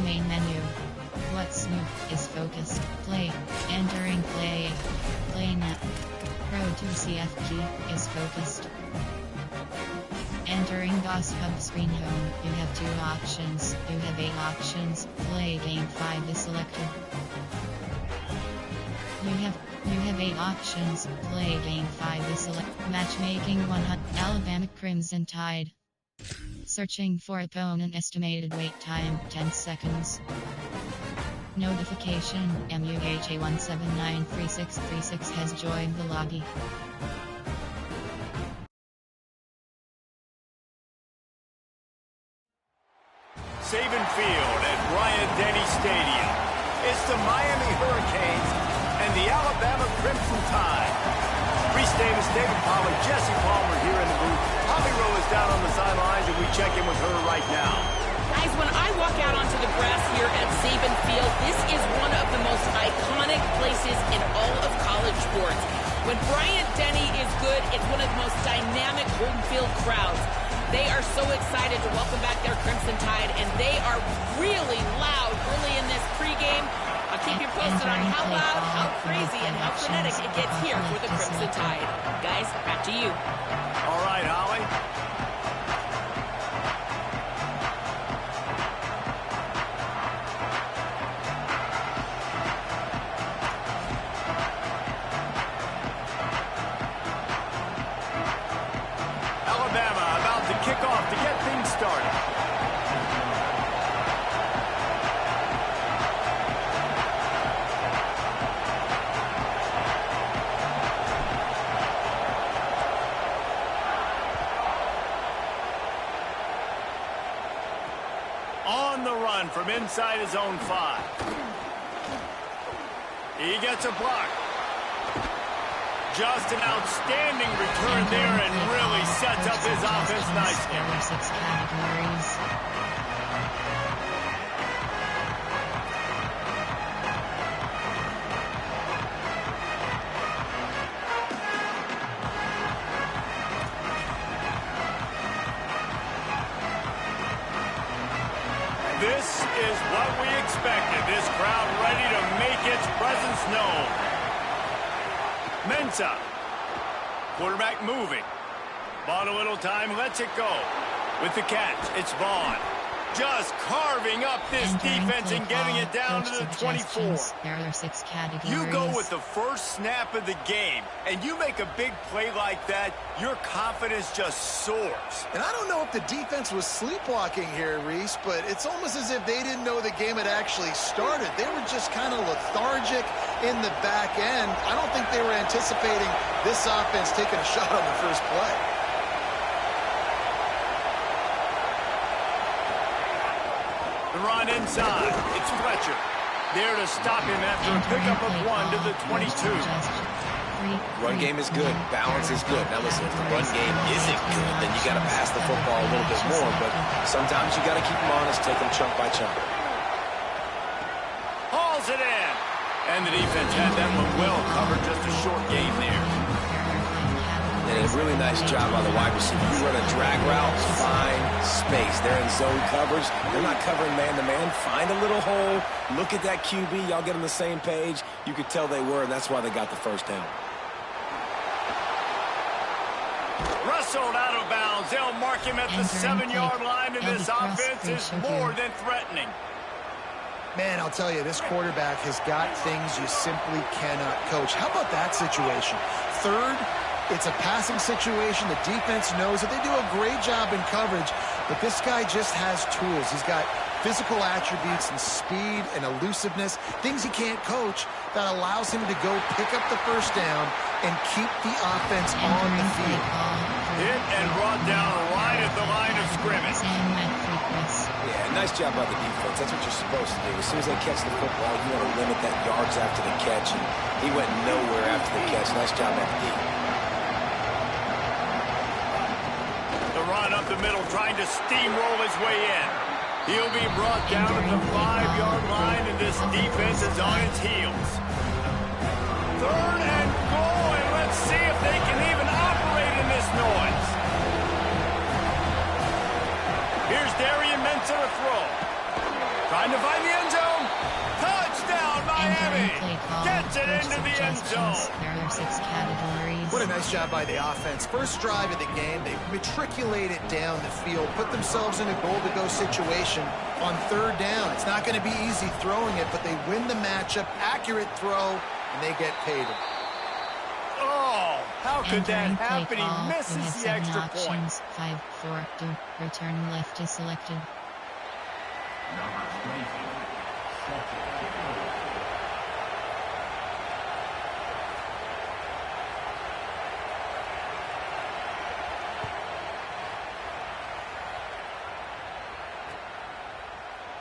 main menu. What's new is focused. Play. Entering play. PlayNet. Pro 2 CFG is focused. Entering DOS Hub screen home, you have 2 options. You have 8 options. Play game 5 is selected. You have 8 options. Play game 5 is selected. Matchmaking 100. Alabama Crimson Tide. Searching for opponent. Estimated wait time 10 seconds. Notification, MUHA1793636 has joined the lobby. Saban Field at Bryant-Denny Stadium. It's the Miami Hurricanes and the Alabama Crimson Tide. Reese Davis, David Pollack, Jesse Palmer here in the booth. Holly Rowe is down on the sidelines, and we check in with her right now. Guys, when I walk out onto the grass here at Saban Field, this is one of the most iconic places in all of college sports. When Bryant-Denny is good, it's one of the most dynamic home field crowds. They are so excited to welcome back their Crimson Tide, and they are really loud early in this pregame. I'll keep you posted on how loud, how crazy, and how frenetic it gets here for the Crimson Tide. Guys, back to you. All right, Holly. Alabama about to kick off to get things started. On the run from inside his own 5. He gets a block. Just an outstanding return there and really sets up his offense nicely. There are 6 categories. This is what we expected. This crowd ready to make its presence known. Mensah. Quarterback moving. Bought a little time, lets it go. With the catch, it's Vaughn. Just carving up this defense and getting it down to the 24. There are 6 categories. You go with the first snap of the game, and you make a big play like that, your confidence just soars. And I don't know if the defense was sleepwalking here, Reese, but it's almost as if they didn't know the game had actually started. They were just kind of lethargic in the back end. I don't think they were anticipating this offense taking a shot on the first play. The run inside. It's Fletcher. There to stop him after a pickup of 1 to the 22. Run game is good. Balance is good. Now listen, if the run game isn't good, then you got to pass the football a little bit more. But sometimes you got to keep them honest, take them chunk by chunk. Hauls it in. And the defense had that one well covered. Just a short gain there. And a really nice job by the wide receiver. You run a drag route, find space. They're in zone coverage. They're not covering man-to-man. Find a little hole. Look at that QB. Y'all get on the same page. You could tell they were, and that's why they got the first down. Wrestled out of bounds. They'll mark him at the 7-yard line, and this offense is more than threatening. Man, I'll tell you, this quarterback has got things you simply cannot coach. How about that situation? Third, it's a passing situation. The defense knows that they do a great job in coverage, but this guy just has tools. He's got physical attributes and speed and elusiveness, things he can't coach, that allows him to go pick up the first down and keep the offense on the field. Hit and brought down right at the line of scrimmage. Yeah, nice job by the defense. That's what you're supposed to do. As soon as they catch the football, you want to limit that yards after the catch, and he went nowhere after the catch. Nice job by the defense. The run up the middle, trying to steamroll his way in. He'll be brought down at the 5-yard line, and this defense is on its heels. 3rd and goal, and let's see if they can even operate in this noise. Here's Darian Mensah to throw. Trying to find the end zone. Touchdown, Miami. Gets it into the end zone. There are 6 categories. What a nice job by the offense. First drive of the game, they matriculate it down the field, put themselves in a goal-to-go situation on 3rd down. It's not going to be easy throwing it, but they win the matchup, accurate throw, and they get paid. Oh, how could that happen? Call, He misses the extra point. 5, 4, 2. Return left is selected.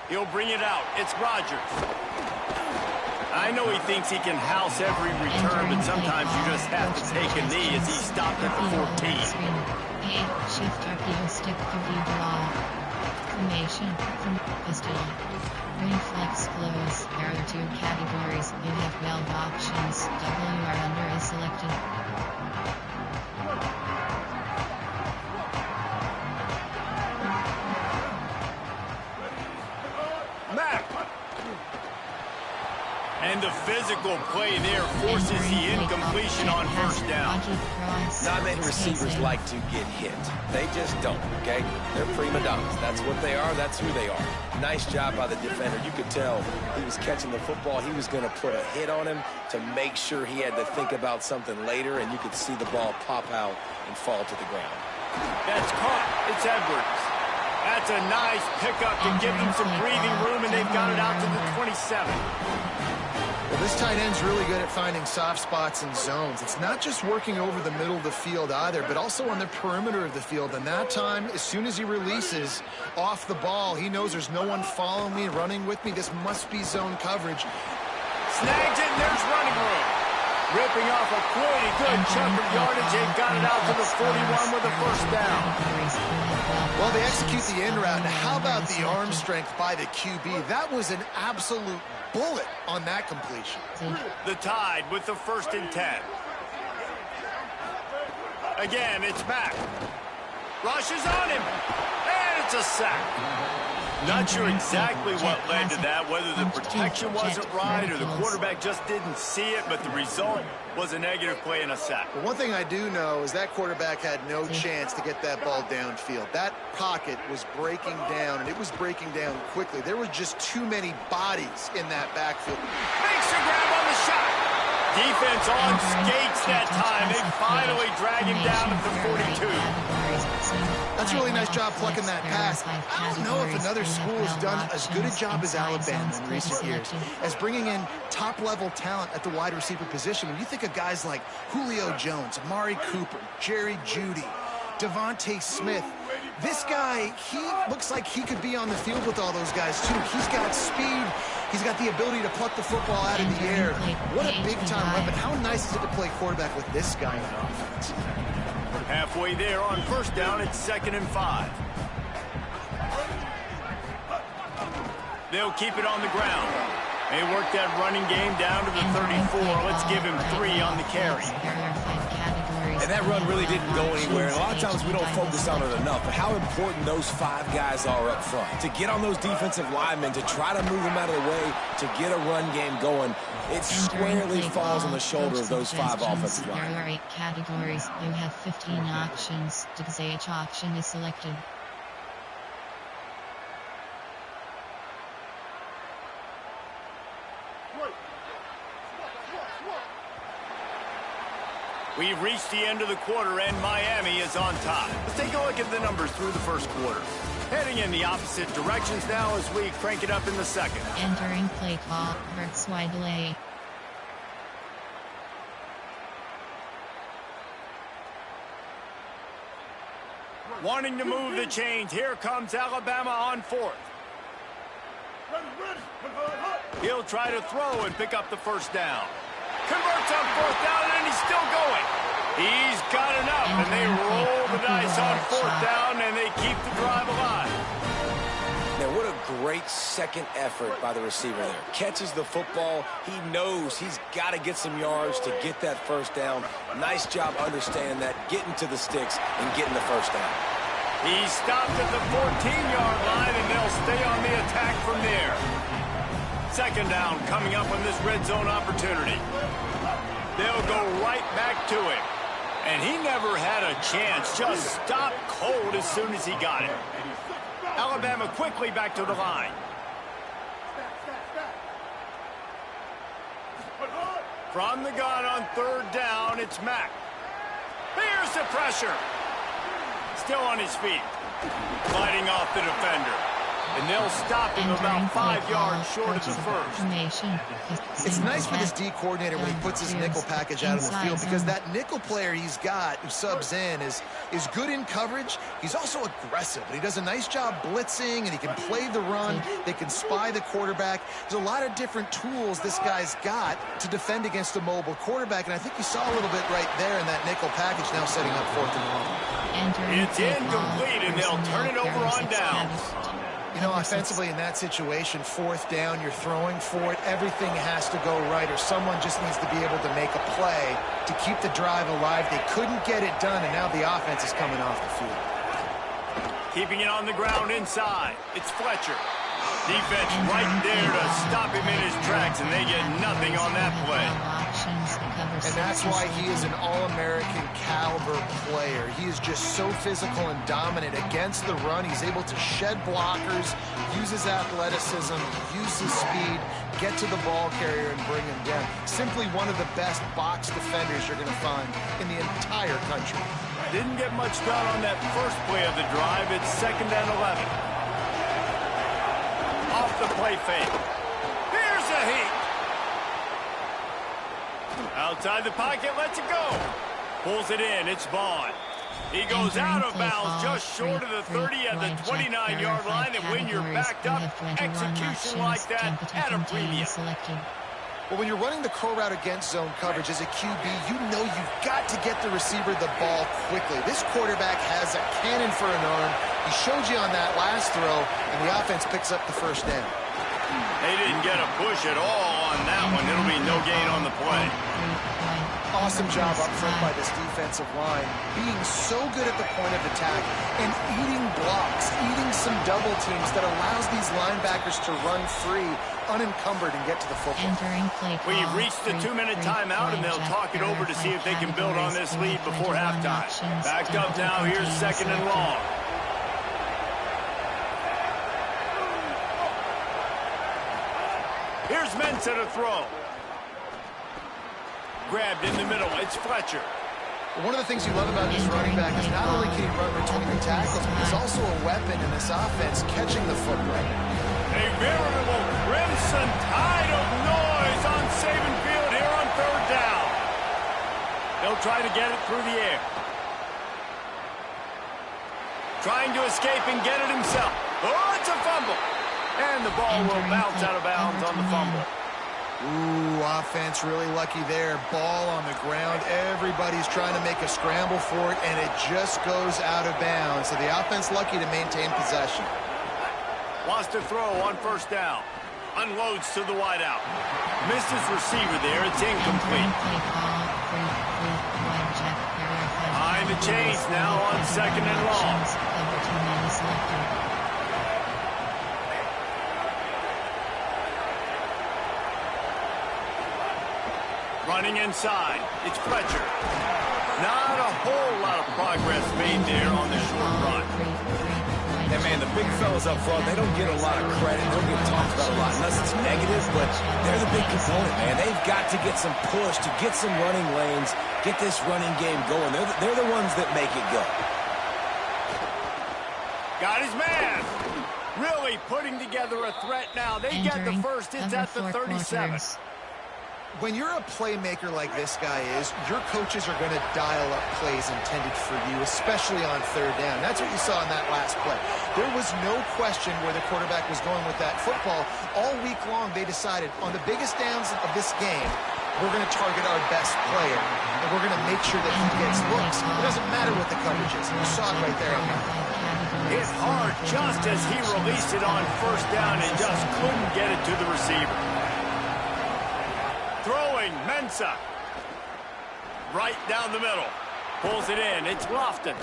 He'll bring it out. It's Rodgers. I know he thinks he can house every return, but sometimes you just have to take a knee as he stopped at the 14. Shift RPO stick to view draw. Formation from pistol. Reflex close. There are 2 categories. You have 12 options. WR under is selected. And the physical play there forces the incompletion on first down. Not many receivers like to get hit. They just don't, okay? They're prima donnas. That's what they are. That's who they are. Nice job by the defender. You could tell he was catching the football. He was going to put a hit on him to make sure he had to think about something later, and you could see the ball pop out and fall to the ground. That's caught. It's Edwards. That's a nice pickup to give them some breathing room, and they've got it out to the 27. Well, this tight end's really good at finding soft spots and zones. It's not just working over the middle of the field either, but also on the perimeter of the field. And that time, as soon as he releases off the ball, he knows there's no one following me, running with me. This must be zone coverage. Snags it, and there's running room. Ripping off a pretty good chunk of yardage. They've got it out to the 41 with a first down. Well, they execute the end route. Now, how about the arm strength by the QB? That was an absolute bullet on that completion. The Tide with the 1st and 10. Again, it's Mack. Rushes on him. And it's a sack. Not sure exactly what led to that, whether the protection wasn't right or the quarterback just didn't see it, but the result was a negative play and a sack. Well, one thing I do know is that quarterback had no chance to get that ball downfield. That pocket was breaking down, and it was breaking down quickly. There were just too many bodies in that backfield. Makes a grab on the shot. Defense on skates that time. They finally drag him down at the 42. That's a really nice job plucking that pass. I don't know if another school has done as good a job as Alabama in recent years as bringing in top-level talent at the wide receiver position. When you think of guys like Julio Jones, Amari Cooper, Jerry Jeudy, Devontae Smith, this guy, he looks like he could be on the field with all those guys, too. He's got speed. He's got the ability to pluck the football out of the air. What a big-time weapon. How nice is it to play quarterback with this guy on offense? Halfway there on first down, it's 2nd and 5. They'll keep it on the ground. They work that running game down to the 34. Let's give him 3 on the carry. And that run really didn't go anywhere. And a lot of times we don't focus on it enough, but how important those 5 guys are up front. To get on those defensive linemen, to try to move them out of the way, to get a run game going, it squarely falls on the shoulder of those 5 offensive linemen. There are 8 categories. You have 15 options. Each option is selected. We've reached the end of the quarter, and Miami is on top. Let's take a look at the numbers through the first quarter. Heading in the opposite directions now as we crank it up in the second. Entering play call, Hurts wide delay. Wanting to move the chains, here comes Alabama on 4th. He'll try to throw and pick up the first down. Converts on 4th down, and he's still going. He's got enough, and they roll the dice on 4th down, and they keep the drive alive. Now, what a great second effort by the receiver there. Catches the football. He knows he's got to get some yards to get that first down. Nice job understanding that, getting to the sticks and getting the first down. He stopped at the 14-yard line, and they'll stay on the attack from there. Second down coming up on this red zone opportunity. They'll go right back to him. And he never had a chance. Just stopped cold as soon as he got it. Alabama quickly back to the line. From the gun on third down, it's Mack. Here's the pressure. Still on his feet. Fighting off the defender. And they'll stop him about 5 yards short of the first. It's nice for this D coordinator when he puts his nickel package out on the field, because that nickel player he's got who subs in is good in coverage. He's also aggressive, and he does a nice job blitzing, and he can play the run. They can spy the quarterback. There's a lot of different tools this guy's got to defend against a mobile quarterback, and I think you saw a little bit right there in that nickel package, now setting up 4th and long. It's incomplete, and they'll turn it over on downs. You know, offensively in that situation, 4th down, you're throwing for it. Everything has to go right, or someone just needs to be able to make a play to keep the drive alive. They couldn't get it done, and now the offense is coming off the field. Keeping it on the ground inside. It's Fletcher. Defense right there to stop him in his tracks, and they get nothing on that play. And that's why he is an All-American caliber player. He is just so physical and dominant against the run. He's able to shed blockers, use his athleticism, use his speed, get to the ball carrier and bring him down. Simply one of the best box defenders you're going to find in the entire country. Didn't get much done on that first play of the drive. It's 2nd and 11. Off the play fake. Here's a heat. Outside the pocket, lets it go. Pulls it in, it's Vaughn. He goes out of bounds just short of the 30 at the 29-yard line, and when you're backed up, execution like that at a premium. Well, when you're running the curl route against zone coverage as a QB, you know you've got to get the receiver the ball quickly. This quarterback has a cannon for an arm. He showed you on that last throw, and the offense picks up the first down. They didn't get a push at all on that one. It'll be no gain on the play. Awesome job up front by this defensive line, being so good at the point of attack and eating blocks, eating some double teams that allows these linebackers to run free, unencumbered, and get to the football. We've reached the 2-minute timeout, and they'll talk it over to see if they can build on this lead before halftime. Backed up now, here's 2nd and long. Here's Mensa to throw. Grabbed in the middle. It's Fletcher. One of the things you love about this running back is not only can he run between the tackles, but he's also a weapon in this offense, catching the football. A veritable crimson tide of noise on Saban Field here on 3rd down. They'll try to get it through the air. Trying to escape and get it himself. Oh, it's a fumble. And the ball will bounce out of bounds on the fumble. Ooh, offense really lucky there. Ball on the ground. Everybody's trying to make a scramble for it, and it just goes out of bounds. So the offense lucky to maintain possession. Wants to throw on 1st down. Unloads to the wideout. Missed his receiver there. It's incomplete. Behind the chains now on 2nd and long. Running inside, it's Fletcher. Not a whole lot of progress made there on the short run. And man, the big fellas up front, they don't get a lot of credit. They don't get talked about a lot unless it's negative, but they're the big component, man. They've got to get some push, to get some running lanes, get this running game going. They're the ones that make it go. Got his man. Really putting together a threat now. They get the first. It's at the 37. When you're a playmaker like this guy is, your coaches are going to dial up plays intended for you, especially on 3rd down. That's what you saw in that last play. There was no question where the quarterback was going with that football. All week long, they decided on the biggest downs of this game, we're going to target our best player, and we're going to make sure that he gets looks. It doesn't matter what the coverage is. You saw it right there. Hit hard just as he released it on 1st down and just couldn't get it to the receiver. Throwing, Mensa. Right down the middle. Pulls it in. It's Lofton.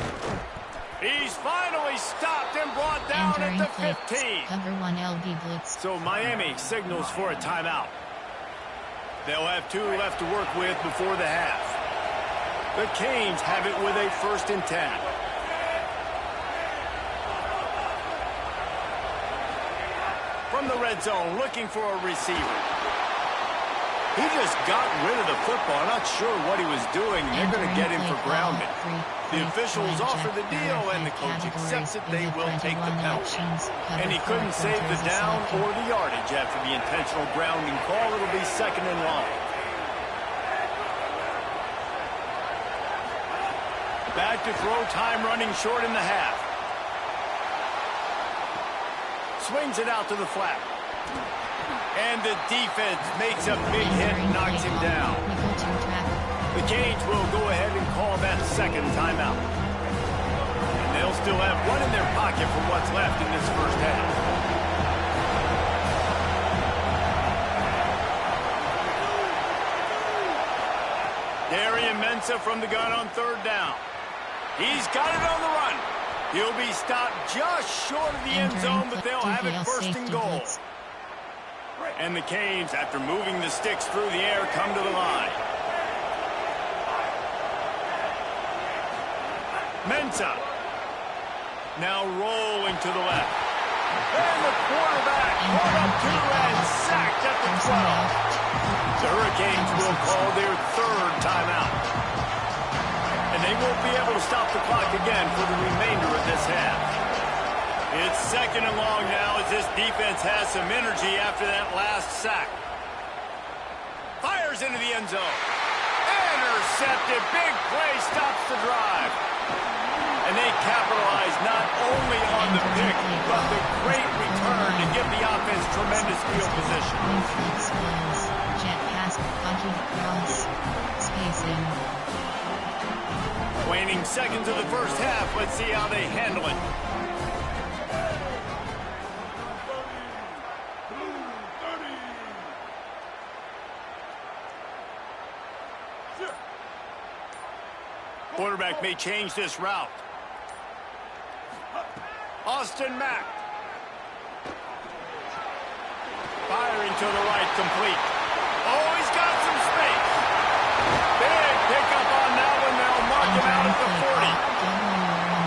He's finally stopped and brought down at the 15. Cover 1 LB blitz. So Miami signals for a timeout. They'll have 2 left to work with before the half. The Canes have it with a 1st and 10. From the red zone, looking for a receiver. He just got rid of the football. I'm not sure what he was doing. They're going to get him for grounding. The officials offer the deal, and the coach accepts it. They will take the penalty. And he couldn't save the down or the yardage after the intentional grounding call. It'll be 2nd and long. Back to throw, time running short in the half. Swings it out to the flat. And the defense makes a big hit and knocks him down. The Canes will go ahead and call that 2nd timeout. And they'll still have 1 in their pocket for what's left in this 1st half. Darian Mensah from the gun on 3rd down. He's got it on the run. He'll be stopped just short of the end zone, but they'll have it 1st and goal. And the Canes, after moving the sticks through the air, come to the line. Mensah. Now rolling to the left. And the quarterback caught up 2 and sacked at the 12. The Hurricanes will call their 3rd timeout. And they won't be able to stop the clock again for the remainder of this half. It's 2nd and long now as this defense has some energy after that last sack. Fires into the end zone. Intercepted. Big play stops the drive. And they capitalize not only on the pick, but the great return to give the offense tremendous field position. Jet pass, funky cross, spacing. Waning seconds of the 1st half. Let's see how they handle it. Quarterback may change this route. Austin Mack. Firing to the right, complete. Oh, he's got some space. Big pickup on that one. They'll mark him out at the 40.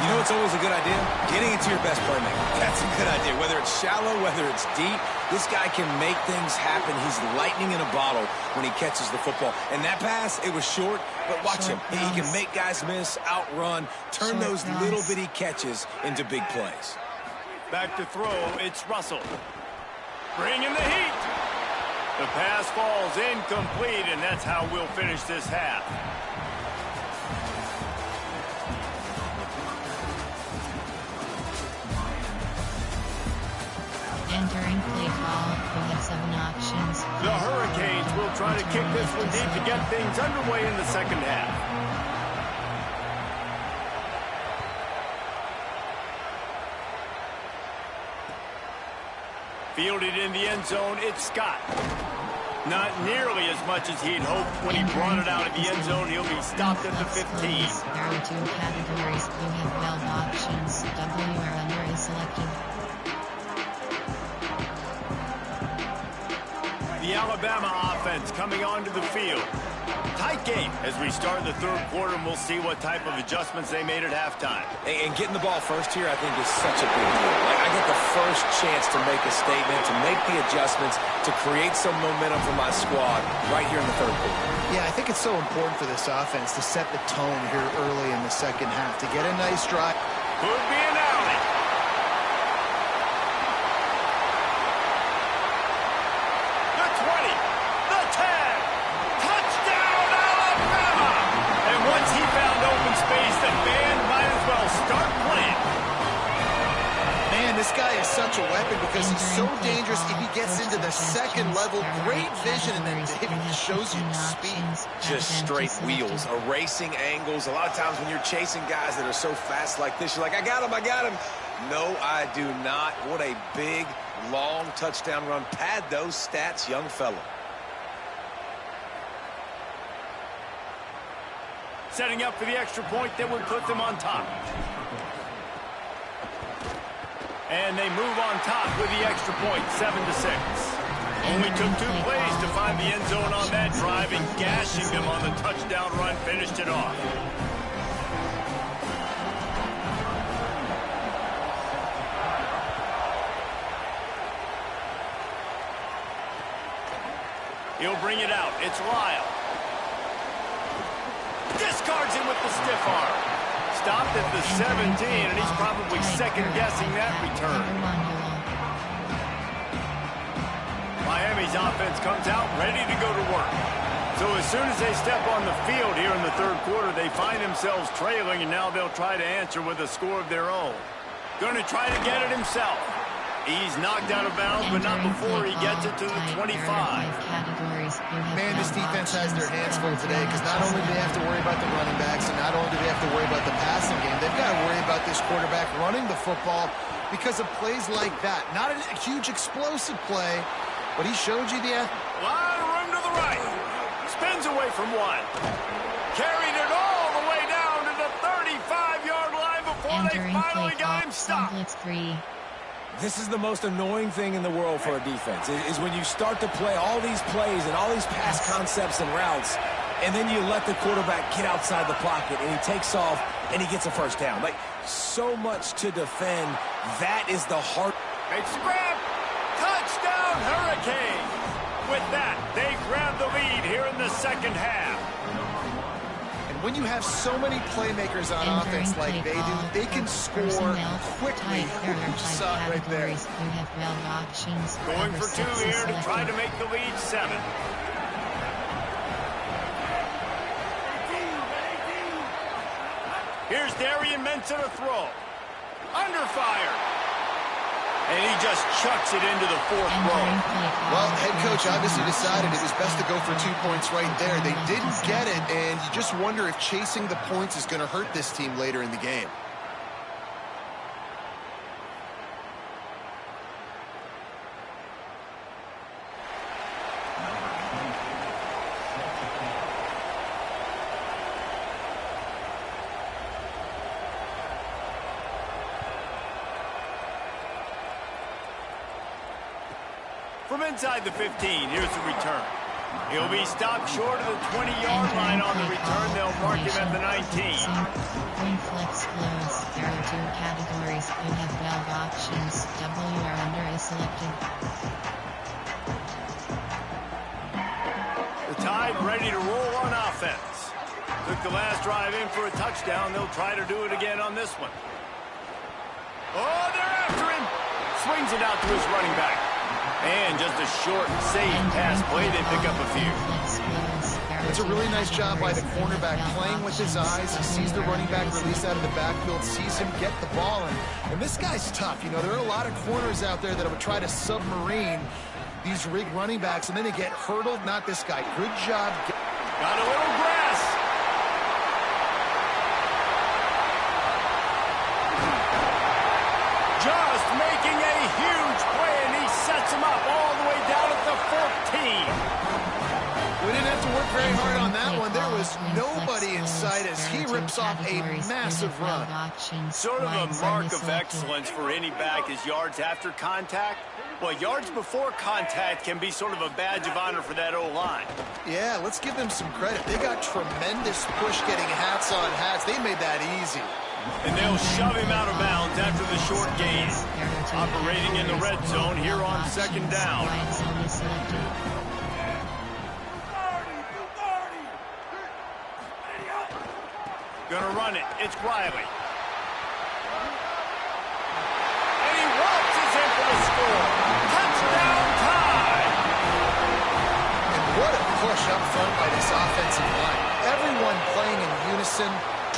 You know it's always a good idea? Getting it to your best playmaker. That's a good idea. Whether it's shallow, whether it's deep, this guy can make things happen. He's lightning in a bottle when he catches the football. And that pass, it was short, but watch him. He can make guys miss, outrun, turn those little bitty catches into big plays. Back to throw, it's Russell. Bringing the heat. The pass falls incomplete, and that's how we'll finish this half. Entering play call, we have 7 options. The Hurricanes will try to kick this one deep to get things underway in the 2nd half. Fielded in the end zone, it's Scott. Not nearly as much as he'd hoped when he brought it out of the end zone. He'll be stopped at the 15. There are 2 categories. You have 12 options. W or under is selected. The Alabama offense coming onto the field. Tight game as we start the 3rd quarter, and we'll see what type of adjustments they made at halftime. And getting the ball first here, I think, is such a big deal. Like, I get the first chance to make a statement, to make the adjustments, to create some momentum for my squad right here in the 3rd quarter. Yeah, I think it's so important for this offense to set the tone here early in the 2nd half, to get a nice drive. Could be an alley. The 20, the 10. Touchdown, Alabama! And once he found open space, the band might as well start playing. Man, this guy is such a weapon because he's so dangerous if he gets into the 2nd level. Great vision, and then it shows you speed. Just straight wheels, erasing angles. A lot of times when you're chasing guys that are so fast like this, you're like, I got him, I got him. No, I do not. What a big, long touchdown run. Pad those stats, young fella. Setting up for the extra point that would put them on top. And they move on top with the extra point, 7-6. Only took 2 plays to find the end zone on that drive, and gashing them on the touchdown run finished it off. He'll bring it out. It's Lyle. Discards him with the stiff arm. Stopped at the 17, and he's probably second-guessing that return. Miami's offense comes out ready to go to work. So as soon as they step on the field here in the third quarter, they find themselves trailing, and now they'll try to answer with a score of their own. Going to try to get it himself. He's knocked out of bounds, but not before he gets it to the 25. Man, this defense has their hands full today because not only do they have to worry about the running backs and not only do they have to worry about the passing game, they've got to worry about this quarterback running the football because of plays like that. Not a huge explosive play, but he showed you the... A lot of room to the right. Spins away from one. Carried it all the way down to the 35-yard line before they finally got him stopped. This is the most annoying thing in the world for a defense, is when you start to play all these plays and all these pass concepts and routes, and then you let the quarterback get outside the pocket, and he takes off, and he gets a first down. Like, so much to defend. That is the heart. Makes the grab. Touchdown, Hurricane. With that, they grab the lead here in the second half. When you have so many playmakers on offense like they do, they can score quickly. You just saw it right there. Going for 2 here to try to make the lead 7. Here's Darian Mensah to throw. Under fire. And he just chucks it into the 4th row. Well, head coach obviously decided it was best to go for 2 points right there. They didn't get it, and you just wonder if chasing the points is going to hurt this team later in the game. From inside the 15, here's the return. He'll be stopped short of the 20-yard line on the return. They'll mark him at the 19. Point flex flows. There are 2 categories. You have 12 options. W or under is selected. The Tide ready to roll on offense. Took the last drive in for a touchdown. They'll try to do it again on this one. Oh, they're after him. Swings it out to his running back. And just a short, safe pass play. They pick up a few. It's a really nice job by the cornerback playing with his eyes. He sees the running back release out of the backfield, sees him get the ball. And this guy's tough. You know, there are a lot of corners out there that would try to submarine these rigged running backs, and then they get hurdled. Not this guy. Good job. Got a little grass. Just making a huge play, and he sets him up all the way down at the 14. We didn't have to work very hard on that one. There was nobody in sight as he rips off a massive run. Sort of a mark of excellence for any back is yards after contact. Well, yards before contact can be sort of a badge of honor for that O-line. Yeah, let's give them some credit. They got tremendous push getting hats on hats. They made that easy. And they'll shove him out of bounds after the short gain. Operating in the red zone here on 2nd down. Gonna run it. It's Riley. And he waltzes in for the score. Touchdown Tide! And what a push up front by this offensive line. Everyone playing in unison,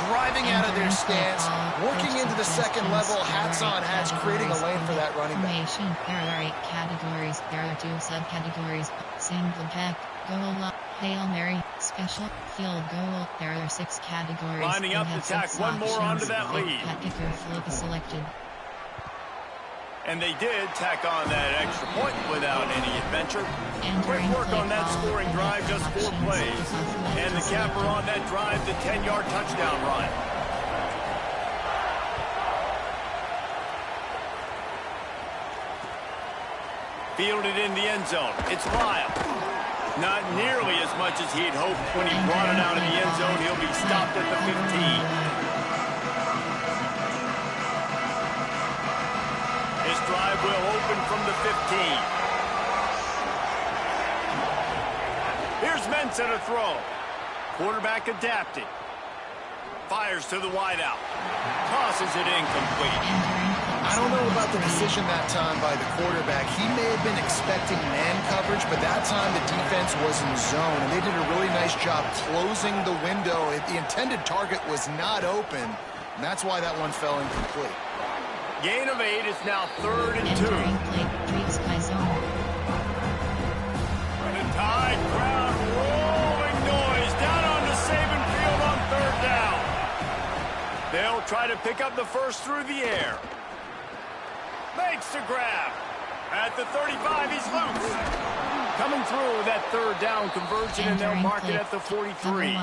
driving out of their stance, working into the second level, hats on hats, creating a lane for that running back. There are 8 categories. There are 2 subcategories. Single back, goal line, Hail Mary, special, field goal. There are 6 categories. Lining up to tack one more onto that lead. Category flip is selected. And they did tack on that extra point without any adventure. Great work on that scoring drive, just 4 plays. And the capper on that drive, the 10-yard touchdown run. Fielded in the end zone. It's Lyle. Not nearly as much as he'd hoped when he brought it out of the end zone. He'll be stopped at the 15. His drive will open from the 15. Here's Mensah to throw. Quarterback adapted. Fires to the wideout. Tosses it incomplete. I don't know about the decision that time by the quarterback. He may have been expecting man coverage, but that time the defense was in zone, and they did a really nice job closing the window. The intended target was not open, and that's why that one fell incomplete. Gain of 8 is now 3rd and 2. The Tide crowd rolling noise down onto Saban Field on 3rd down. They'll try to pick up the first through the air. Makes the grab. At the 35, he's loose. Coming through that 3rd down conversion, and they'll mark it at the 43.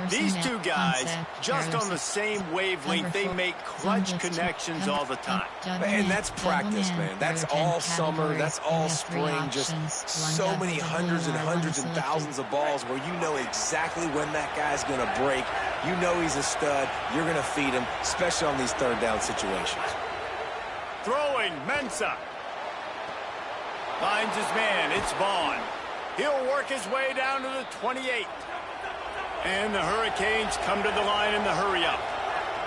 These two guys, just on the same wavelength, they make clutch connections all the time. And that's practice, man. That's all summer. That's all spring. Just so many hundreds and hundreds and thousands of balls where you know exactly when that guy's going to break. You know he's a stud. You're going to feed him, especially on these 3rd down situations. Throwing, Mensah. Finds his man, it's Vaughn. He'll work his way down to the 28. And the Hurricanes come to the line in the hurry-up.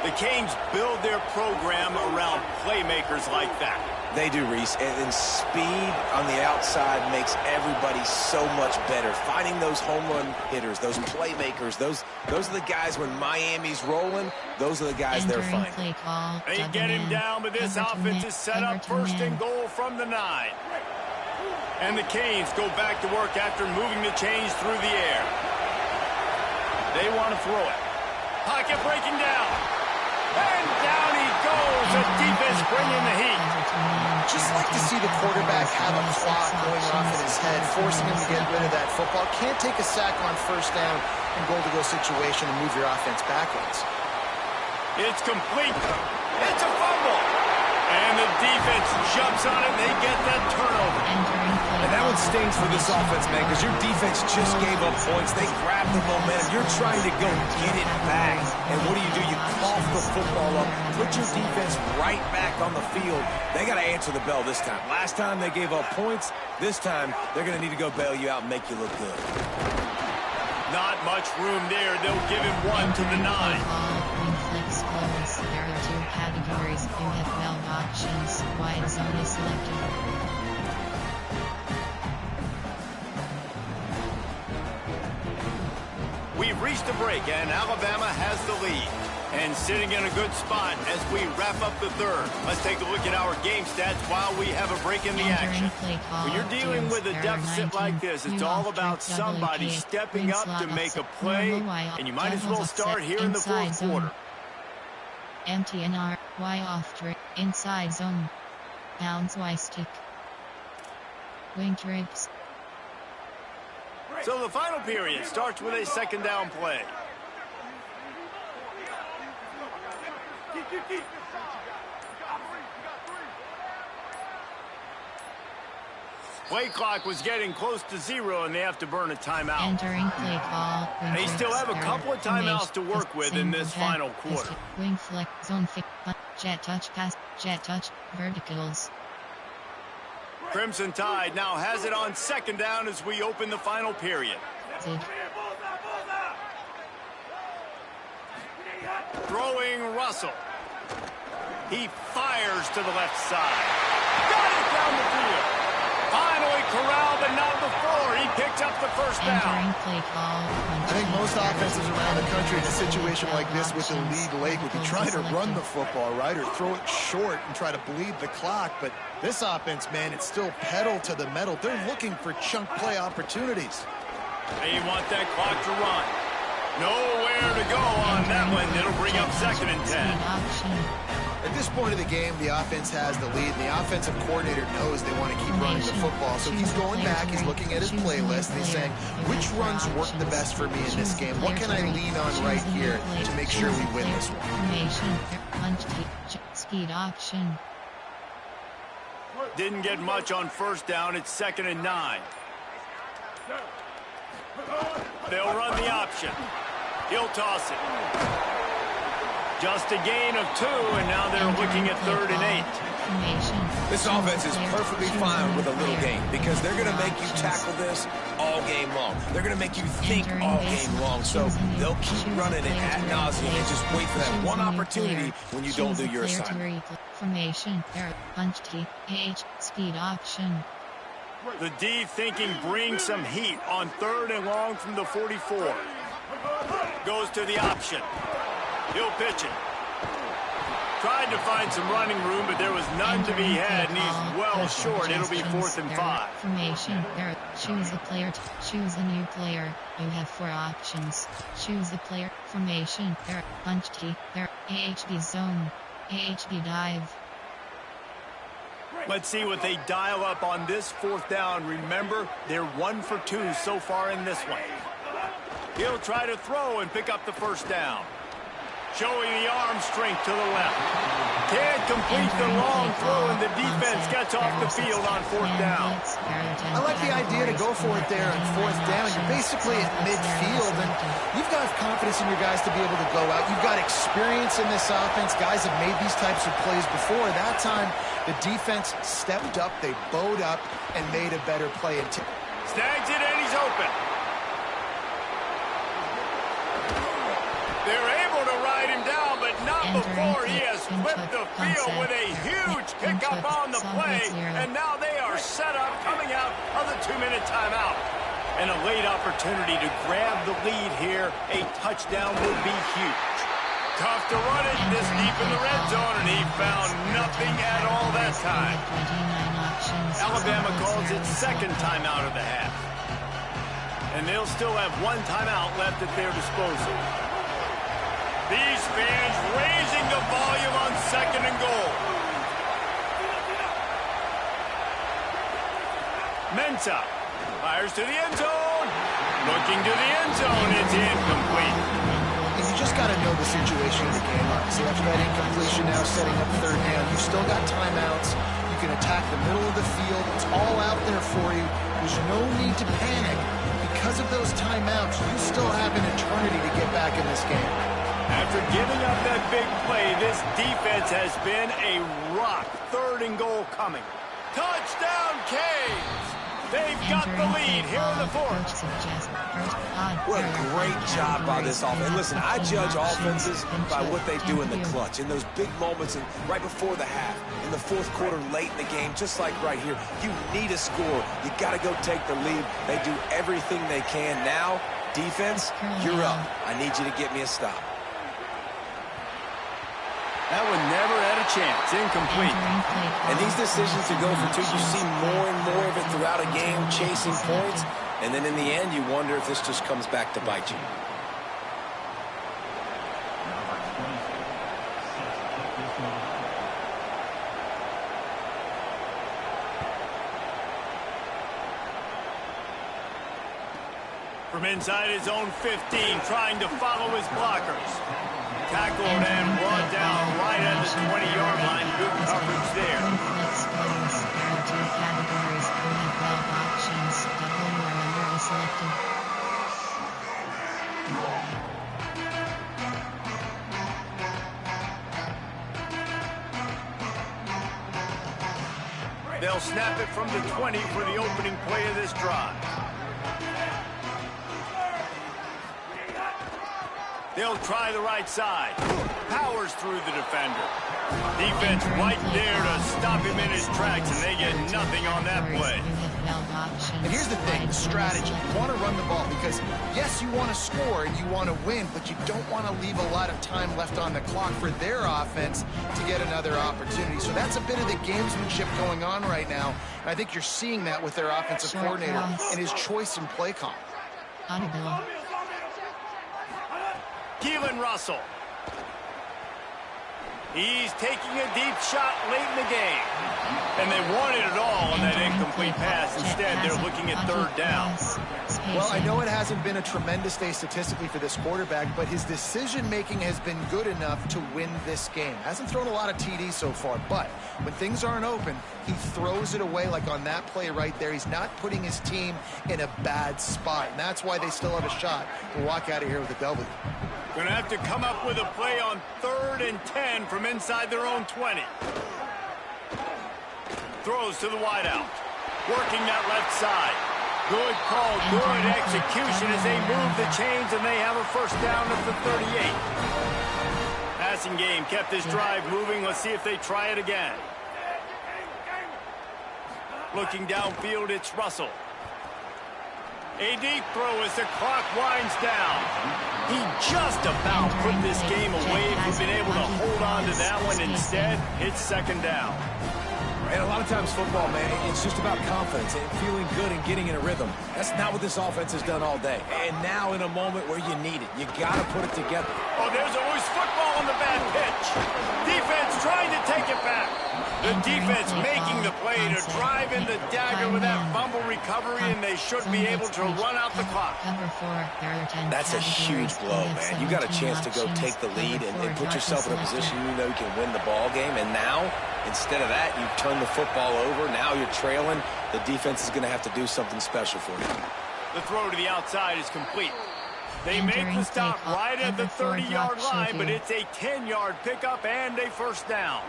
The Canes build their program around playmakers like that. They do, Reese, and speed on the outside makes everybody so much better. Finding those home run hitters, those playmakers, those are the guys when Miami's rolling, those are the guys they're finding. They get him down, but this offense is set up 1st and goal from the 9. And the Canes go back to work after moving the chains through the air. They want to throw it. Pocket breaking down. And down he goes. The defense bringing the heat. Just like to see the quarterback have a clock going off in his head, forcing him to get rid of that football. Can't take a sack on 1st down and goal-to-go situation and move your offense backwards. It's complete. It's a fumble. And the defense jumps on it, and they get that turnover. And that one stings for this offense, man, because your defense just gave up points. They grabbed the momentum. You're trying to go get it back. And what do? You cough the football up, put your defense right back on the field. They got to answer the bell this time. Last time they gave up points. This time they're going to need to go bail you out and make you look good. Not much room there. They'll give him 1 to the 9. There are 2 categories. You have 12 options. Wide zone is selected. We've reached a break, and Alabama has the lead. And sitting in a good spot as we wrap up the 3rd. Let's take a look at our game stats while we have a break in the action. When you're dealing with a deficit like this, it's all about somebody stepping up to make a play, and you might as well start here in the 4th quarter. MTNR, Y off trick, inside zone. Pounds Y stick. Wing trips. So the final period starts with a 2nd down play. Play clock was getting close to 0, and they have to burn a timeout. Entering play call. They still have a couple of timeouts to work with in this final quarter. Wing flick, zone flick, jet touch pass, jet touch, verticals. Crimson Tide now has it on 2nd down as we open the final period. Throwing Russell. He fires to the left side. Got it down the field. Finally corralled, but not before. He picked up the 1st down. I think most offenses around the country in a situation like this with the lead late would be trying to run the football, right, or throw it short and try to bleed the clock. But this offense, man, it's still pedal to the metal. They're looking for chunk play opportunities. They want that clock to run. Nowhere to go on that one. It'll bring up 2nd and 10. At this point of the game, the offense has the lead, and the offensive coordinator knows they want to keep running the football. So he's going back, he's looking at his playlist, and he's saying, which runs work the best for me in this game? What can I lean on right here to make sure we win this one? Speed option. Didn't get much on first down. It's 2nd and 9. They'll run the option. He'll toss it. Just a gain of 2, and now they're looking at 3rd and 8. This offense is perfectly fine with a little gain because they're going to make you tackle this all game long. They're going to make you think all game long. So they'll keep running it ad nauseum and just wait for that one opportunity when you don't do your assignment. Formation, punch T, H, speed option. The D thinking bring some heat on 3rd and long from the 44. Goes to the option. He'll pitch it. Tried to find some running room, but there was none to be had, and he's well short. It'll be 4th and 5. Formation, choose a player, choose a new player. You have 4 options. Choose the player. Formation, punch T, AHB zone, AHB dive. Let's see what they dial up on this 4th down. Remember, they're 1 for 2 so far in this one. He'll try to throw and pick up the 1st down. Showing the arm strength to the left. Can't complete the long throw, and the defense gets off the field on 4th down. I like the idea to go for it there on 4th down. You're basically at midfield, and you've got confidence in your guys to be able to go out. You've got experience in this offense. Guys have made these types of plays before. That time, the defense stepped up, they bowed up, and made a better play. Snags it, and he's open. They're able to ride him down, but not before he has flipped the field with a huge pickup on the play. And now they are set up coming out of the 2-minute timeout. And a late opportunity to grab the lead here. A touchdown would be huge. Tough to run it this deep in the red zone, and he found nothing at all that time. Alabama calls it 2nd timeout of the half. And they'll still have 1 timeout left at their disposal. These fans raising the volume on 2nd and goal. Mensah fires to the end zone. Looking to the end zone. It's incomplete. And you just got to know the situation of the game, obviously. After that incompletion, now setting up 3rd down. You've still got timeouts. You can attack the middle of the field. It's all out there for you. There's no need to panic. Because of those timeouts, you still have an eternity to get back in this game. After giving up that big play, this defense has been a rock. 3rd and goal coming. Touchdown, Canes! They've got the lead here in the 4th. What a great job by this offense. And listen, I judge offenses by what they do in the clutch, in those big moments and right before the half, in the 4th quarter, late in the game, just like right here. You need a score. You got to go take the lead. They do everything they can. Now, defense, you're up. I need you to get me a stop. That one never had a chance. Incomplete. And these decisions to go for 2, you see more and more of it throughout a game, chasing points. And then in the end, you wonder if this just comes back to bite you. From inside his own 15, trying to follow his blockers. Tackled and brought down right at the 20-yard line. Good coverage there. Categories. You have 12 options. Double or under is selected. They'll snap it from the 20 for the opening play of this drive. They'll try the right side. Powers through the defender. Defense right there to stop him in his tracks, and they get nothing on that play. And here's the thing, the strategy. You want to run the ball because, yes, you want to score and you want to win, but you don't want to leave a lot of time left on the clock for their offense to get another opportunity. So that's a bit of the gamesmanship going on right now. And I think you're seeing that with their offensive coordinator and his choice in play call. Keelan Russell. He's taking a deep shot late in the game. And they wanted it all on that incomplete pass. Instead, they're looking at 3rd down. pacing. Well, I know it hasn't been a tremendous day statistically for this quarterback, but his decision-making has been good enough to win this game. Hasn't thrown a lot of TDs so far, but when things aren't open, he throws it away like on that play right there. He's not putting his team in a bad spot, and that's why they still have a shot to walk out of here with a W. Going to have to come up with a play on 3rd and 10 from inside their own 20. Throws to the wideout. Working that left side. Good call, good execution as they move the chains, and they have a first down at the 38. Passing game kept this drive moving. Let's see if they try it again. Looking downfield, it's Russell. A deep throw as the clock winds down. He just about put this game away if he'd been able to hold on to that one. Instead, it's 2nd down. And a lot of times football, man, it's just about confidence and feeling good and getting in a rhythm. That's not what this offense has done all day. And now in a moment where you need it, you got to put it together. Oh, there's always football on the bad pitch. Defense trying to take it back. The defense making the play to drive in the dagger with that fumble recovery, and they should be able to run out the clock. That's a huge blow, man. You got a chance to go take the lead and put yourself in a position you know you can win the ball game. And now, instead of that, you turn the football over. Now you're trailing. The defense is going to have to do something special for you. The throw to the outside is complete. They make the stop right at the 30-yard line, but it's a 10-yard pickup and a first down.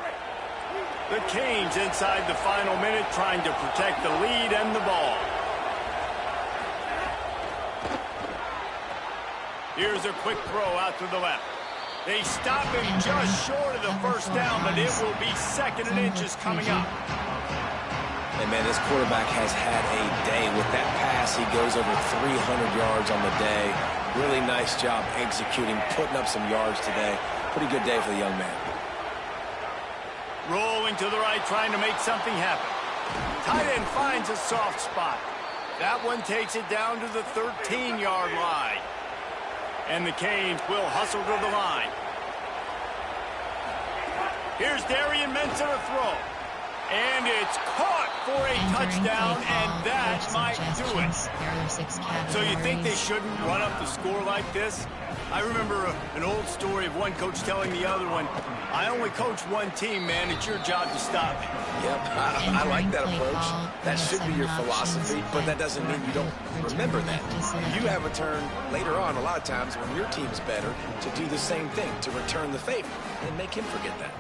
The Canes inside the final minute trying to protect the lead and the ball. Here's a quick throw out to the left. They stop him just short of the first down, but it will be 2nd and inches coming up. And, man, this quarterback has had a day. With that pass, he goes over 300 yards on the day. Really nice job executing, putting up some yards today. Pretty good day for the young man. Rolling to the right, trying to make something happen. Tight end finds a soft spot. That one takes it down to the 13-yard line. And the Canes will hustle to the line. Here's Darian Mensah to throw. And it's caught for a touchdown, and that might do it. So you think they shouldn't run up the score like this? I remember an old story of one coach telling the other one, I only coach one team, man. It's your job to stop it. Yep, I like that approach. That should be your philosophy, but that doesn't mean you don't remember that. You have a turn later on, a lot of times, when your team's better, to do the same thing, to return the favor, and make him forget that.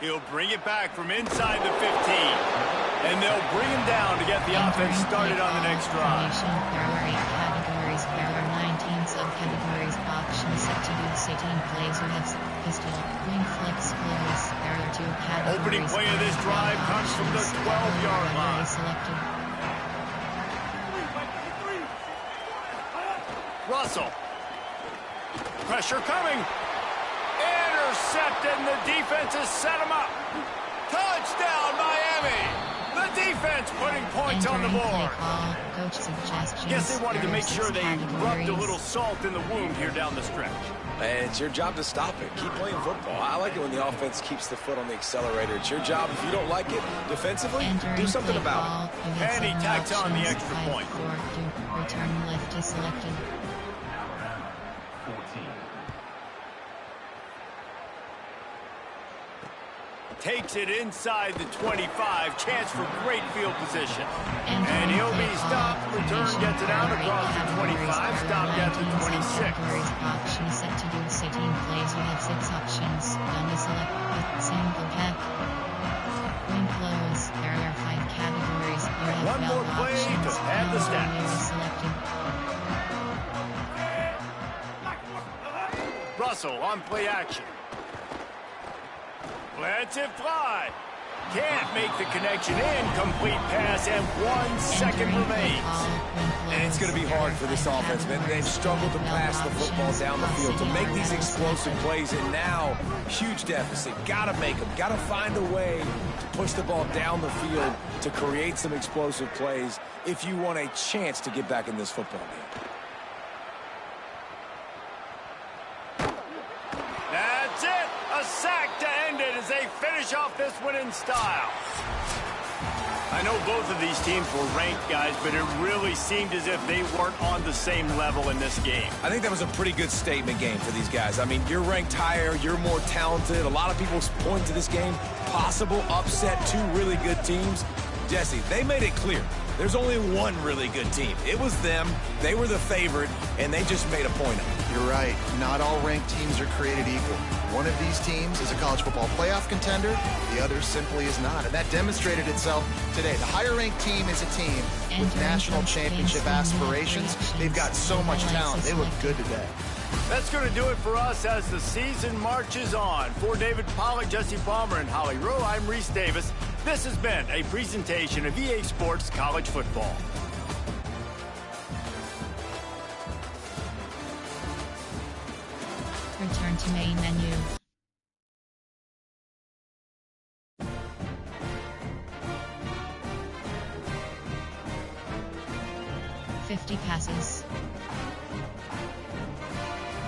He'll bring it back from inside the 15. And they'll bring him down to get the offense started on the next drive. There are 8 categories. There are 19 subcategories. Options set to do 18 plays with pistol, wing flex close. There are 2 categories. Opening play of this drive comes from the 12-yard line. Selected. Russell. Pressure coming. Intercepted, and the defense has set him up. Touchdown, Miami! The defense putting points on the board. Guess they wanted to make sure they rubbed a little salt in the wound here down the stretch. And it's your job to stop it. Keep playing football. I like it when the offense keeps the foot on the accelerator. It's your job. If you don't like it defensively, do something about it. And he tacks on the extra point. Return left is selected. Takes it inside the 25. Chance for great field position. And he'll be stopped. Return gets it out across the 25. Stopped at the 26. Option set to do 18 plays. We have 6 options. Done is select with single cap. Wing close. There are 5 categories. One more play to add the stats. Russell on play action. Lets it fly. Can't make the connection. Incomplete pass, and 1 second remains. And it's going to be hard for this offense, man. They've struggled to pass the football down the field, to make these explosive plays, and now, huge deficit. Got to make them. Got to find a way to push the ball down the field to create some explosive plays if you want a chance to get back in this football game. That's it. A sack to end it as they finish off this one in style. I know both of these teams were ranked, guys, but it really seemed as if they weren't on the same level in this game. I think that was a pretty good statement game for these guys. I mean, you're ranked higher, you're more talented. A lot of people point to this game, possible upset, two really good teams. Jesse, they made it clear. There's only one really good team. It was them. They were the favorite, and they just made a point of it. You're right. Not all ranked teams are created equal. One of these teams is a college football playoff contender. The other simply is not. And that demonstrated itself today. The higher-ranked team is a team with national championship aspirations. They've got so much talent. They look good today. That's going to do it for us as the season marches on. For David Pollack, Jesse Palmer, and Holly Rowe, I'm Reese Davis. This has been a presentation of EA Sports College Football. Return to main menu. "50 passes.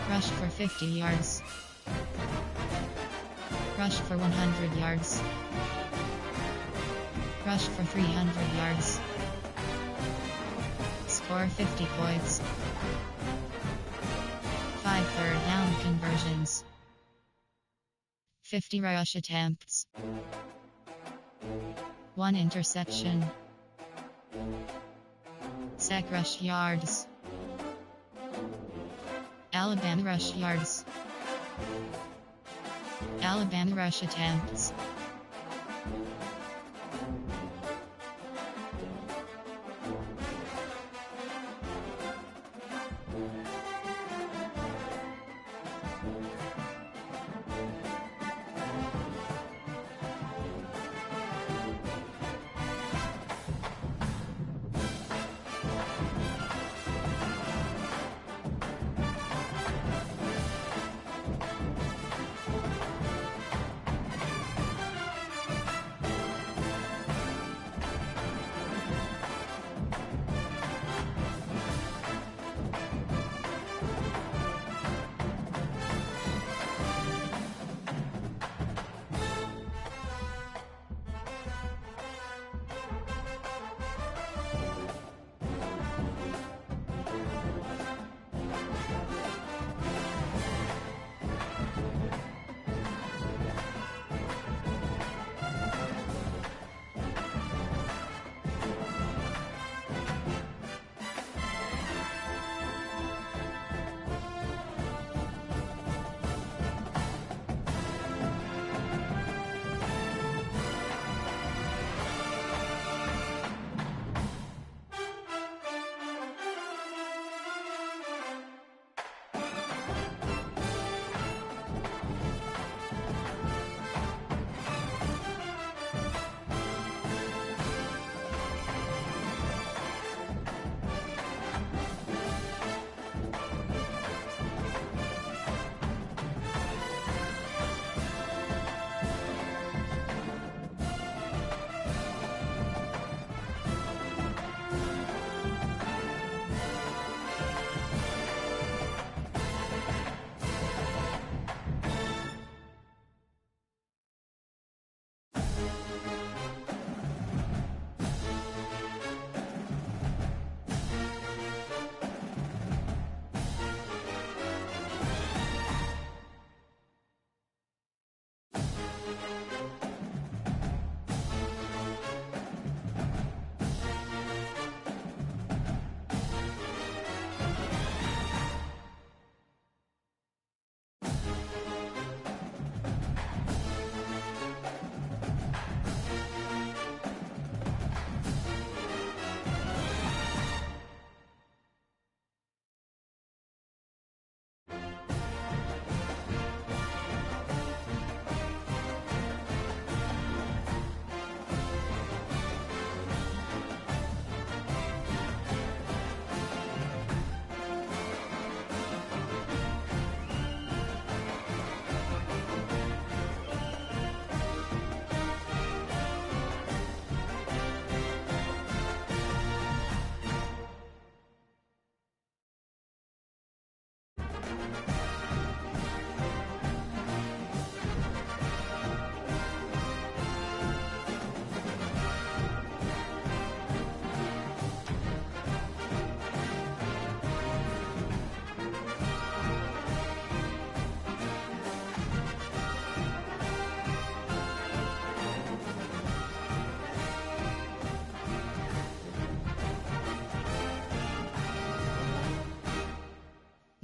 Rushed for 50 yards. Rushed for 100 yards. Rushed for 300 yards. Score 50 points. 5 third down conversions. 50 rush attempts. 1 interception. Sack rush yards. Alabama rush yards. Alabama rush attempts.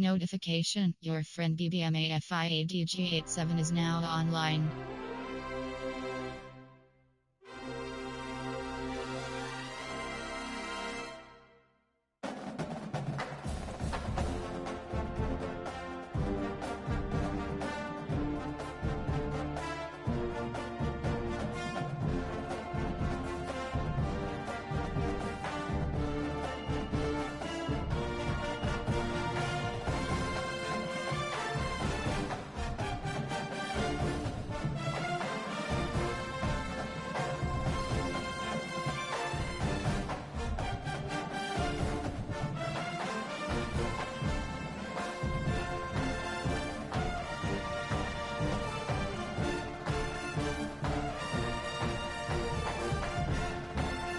Notification, your friend BBMAFIADG87 is now online.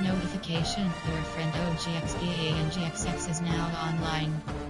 Notification, your friend OGXBA and GXX is now online.